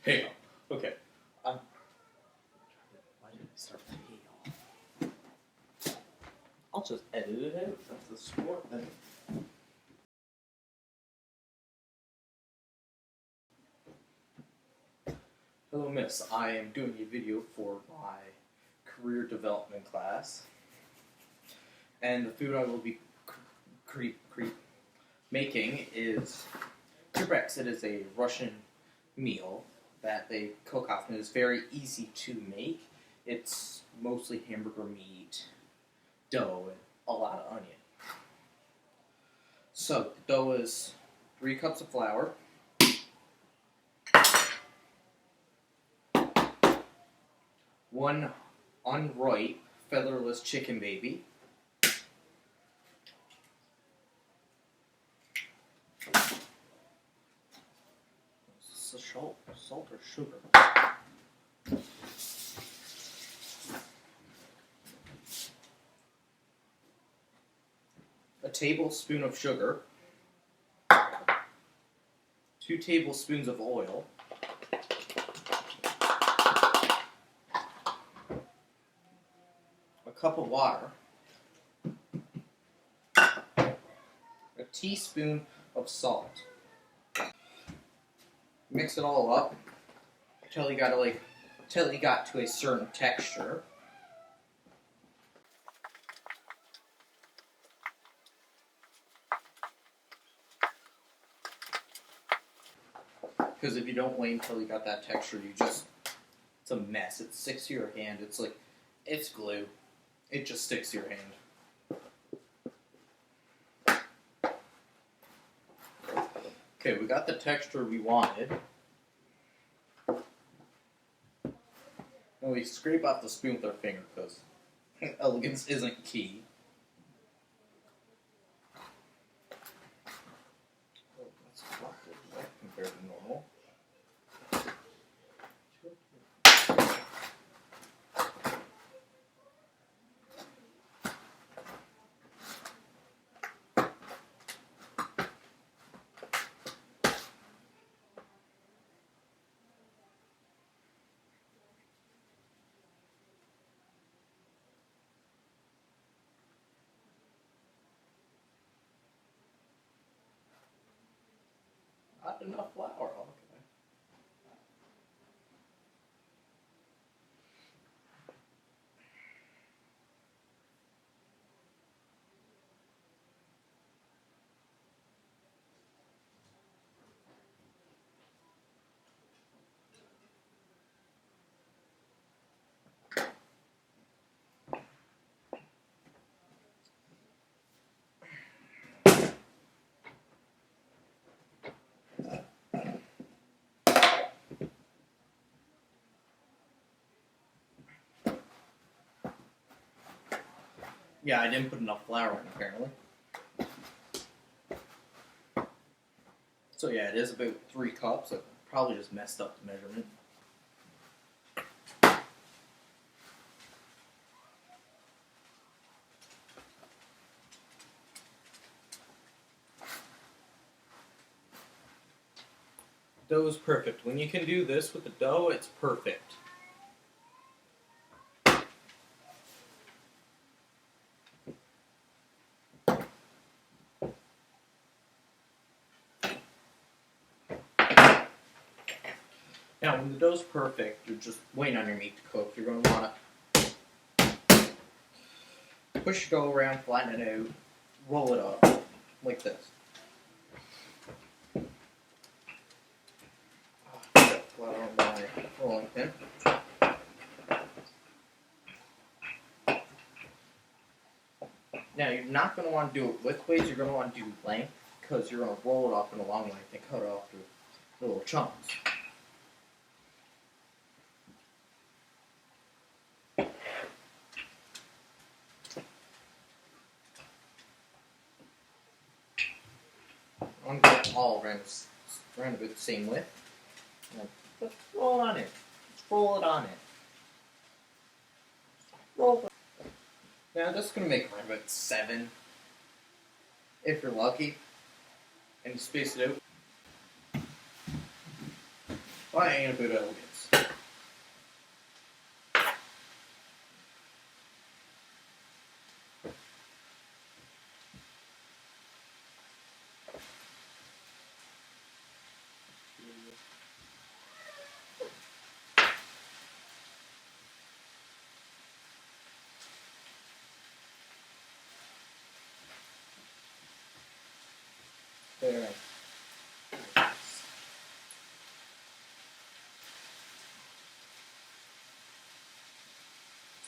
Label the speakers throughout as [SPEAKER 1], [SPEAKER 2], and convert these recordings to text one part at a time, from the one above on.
[SPEAKER 1] Hey, okay. Why did I start with hey? I'll just edit it out. That's the sport then. Hello, miss. I am doing a video for my career development class, and the food I will be making is Kribreks. It is a Russian meal that they cook often. It is very easy to make. It's mostly hamburger meat, dough, and a lot of onion. So, the dough is 3 cups of flour, 1 unripe featherless chicken baby, salt or sugar? A tablespoon of sugar, 2 tablespoons of oil, a cup of water, a teaspoon of salt. Mix it all up until you got to a certain texture. Because if you don't wait until you got that texture, it's a mess. It sticks to your hand. It's glue. It just sticks to your hand. Okay, we got the texture we wanted. And we scrape off the spoon with our finger because elegance isn't key. Oh, that's a lot different compared to normal. Not enough flour, okay. Yeah, I didn't put enough flour in, apparently. So yeah, it is about 3 cups. I probably just messed up the measurement. Dough is perfect. When you can do this with the dough, it's perfect. Now, when the dough's perfect, you're just waiting on your meat to cook. You're going to want to push your dough around, flatten it out, roll it up, like this. Flour on my rolling pin. Now, you're not going to want to do it widthways, you're going to want to do length, because you're going to roll it up in a long length and cut it off through little chunks. I'm going all around about the same width. Just roll on it. Just roll it on it. Roll it. Now this is going to make around about 7, if you're lucky, and you space it out Flying a bit of elegance. There.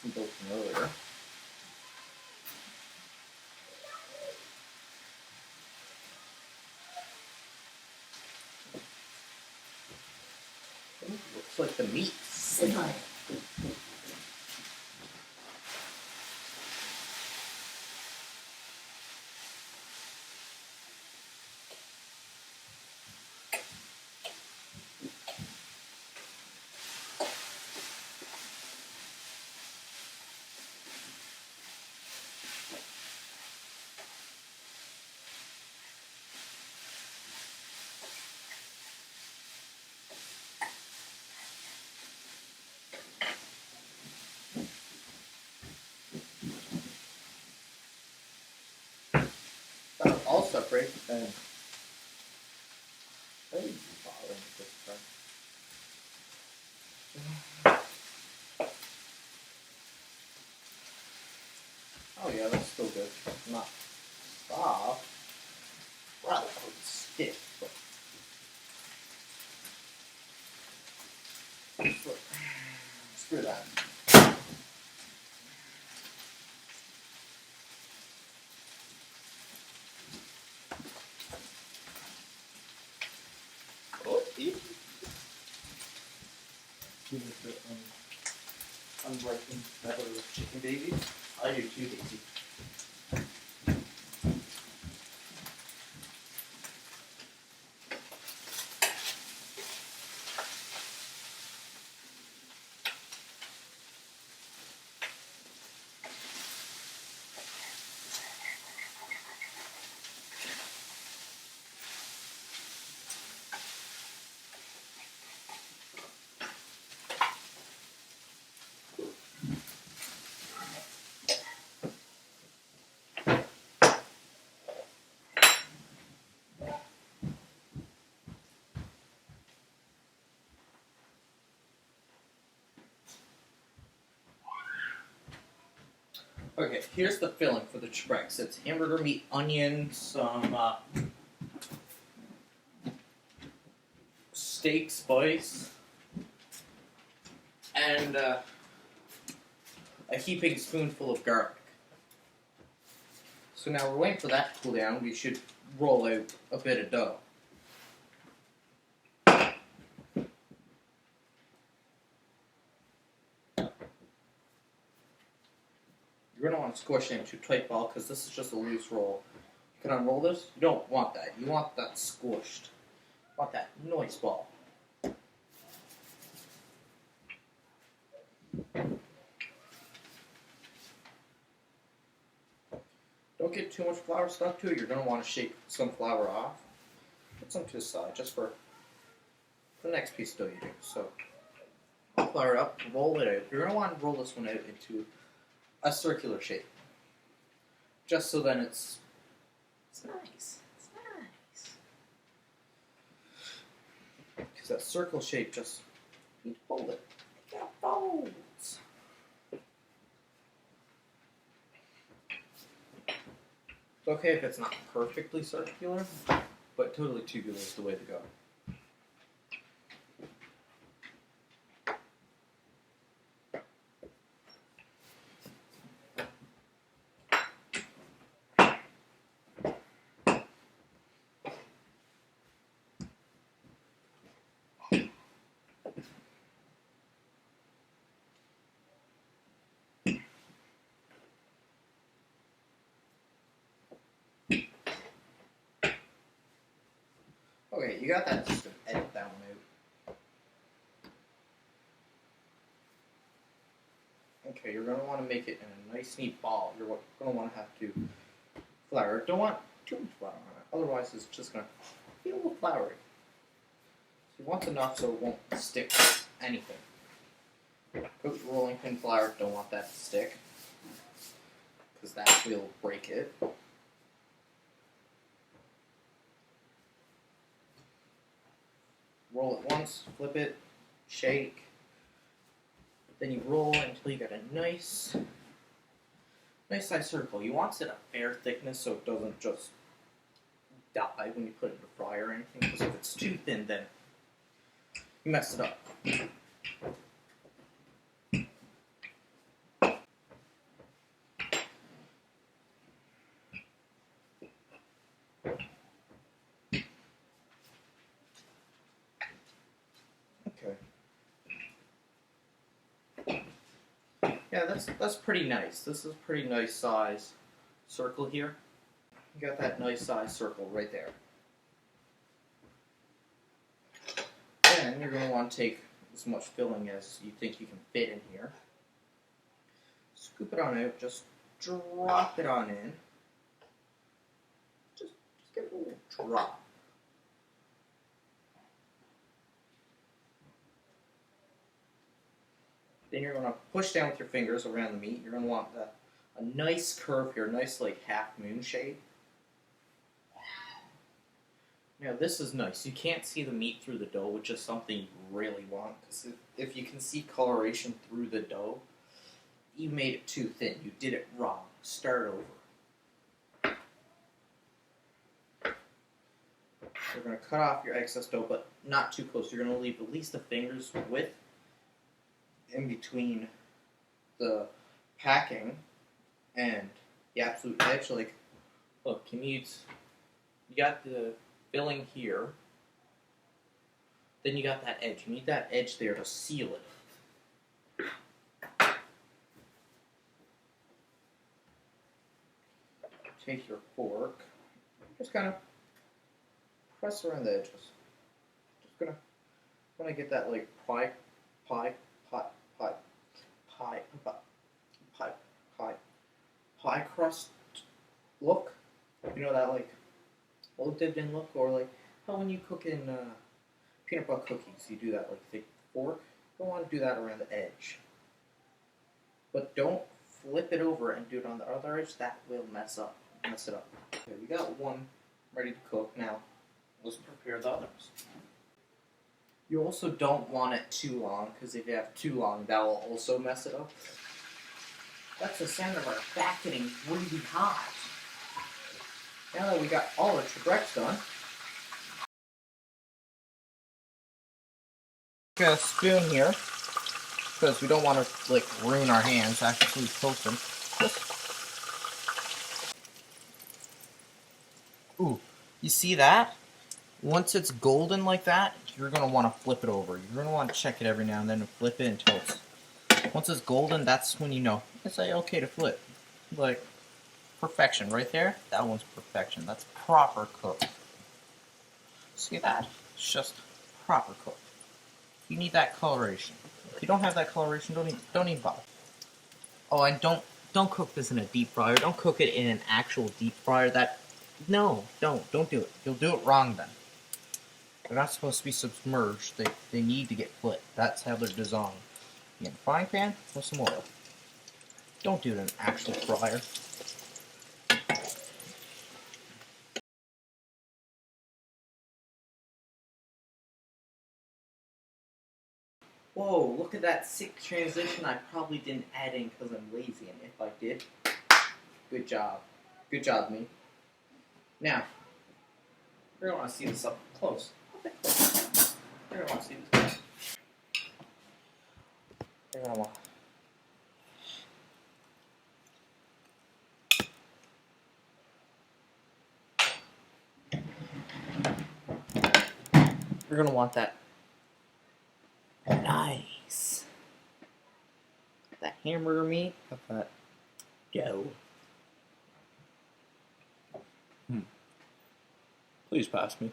[SPEAKER 1] Some built from earlier. Ooh, looks like the meat.
[SPEAKER 2] Sit on it.
[SPEAKER 1] That'll all separate and hey, bothering with this part. Oh yeah, that's still good. Not soft. Rather stiff, but screw that. Oh, yeah. Give it the unripened feather of chicken baby. I do too, Daisy. Okay, here's the filling for the Trex. It's hamburger meat, onions, some steak spice, and a heaping spoonful of garlic. So now we're waiting for that to cool down. We should roll out a bit of dough. You're going to want to squish it into a tight ball because this is just a loose roll. You can unroll this. You don't want that. You want that squished. You want that nice ball. Don't get too much flour stuck to it. You're going to want to shake some flour off. Put some to the side just for the next piece of dough you do. So, flour it up, roll it out. You're going to want to roll this one out into a circular shape. Just so then it's nice. It's nice. Because that circle shape just, you fold it. It folds. It's okay if it's not perfectly circular, but totally tubular is the way to go. Okay, you got that, just edit that one out. Okay, you're going to want to make it in a nice neat ball. You're going to want to have to flour it. Don't want too much flour on it, otherwise it's just going to feel a little floury. You want enough so it won't stick to anything. Cook rolling pin flour, don't want that to stick, because that will break it. Roll it once, flip it, shake. Then you roll until you get a nice size circle. You want it a fair thickness so it doesn't just die when you put it in the fryer or anything, because if it's too thin, then you mess it up. Okay. Yeah, that's pretty nice. This is a pretty nice size circle here. You got that nice size circle right there. Then you're going to want to take as much filling as you think you can fit in here. Scoop it on out, just drop it on in. Just give it a little drop. Then you're going to push down with your fingers around the meat. You're going to want a nice curve here, nice like half moon shape. Now this is nice. You can't see the meat through the dough, which is something you really want, because if you can see coloration through the dough, you made it too thin. You did it wrong. Start over. You're going to cut off your excess dough, but not too close. You're going to leave at least a finger's width in between the packing and the absolute edge. Like, look, you got the filling here, then you got that edge. You need that edge there to seal it. Take your fork, just kind of press around the edges. Just gonna want to get that like pie crust look. You know, that like old dipped in look, or like how when you cook in peanut butter cookies, you do that like thick fork. You don't want to do that around the edge, but don't flip it over and do it on the other edge. That will mess it up. Okay, we got one ready to cook. Now let's prepare the others. You also don't want it too long, because if you have too long, that will also mess it up. That's the sound of our back getting really hot. Now that we got all our trebrecs done, got a spoon here, because we don't want to like ruin our hands after we cook them. Ooh, you see that? Once it's golden like that, you're going to want to flip it over. You're going to want to check it every now and then and flip it until once it's golden, that's when you know it's like okay to flip. Like perfection right there. That one's perfection. That's proper cooked. See that? It's just proper cooked. You need that coloration. If you don't have that coloration, don't even bother. Oh, and don't cook this in a deep fryer. Don't cook it in an actual deep fryer. Don't do it. You'll do it wrong then. They're not supposed to be submerged. They need to get flipped. That's how they're designed. You get a frying pan with some oil. Don't do it in an actual fryer. Whoa, look at that sick transition I probably didn't add in because I'm lazy, and if I did, good job. Good job, me. Now, you're going to want to see this up close. You're going to want to see this close. You're going to want You're going to want that nice. That hamburger meat, got that dough.
[SPEAKER 2] Please pass me.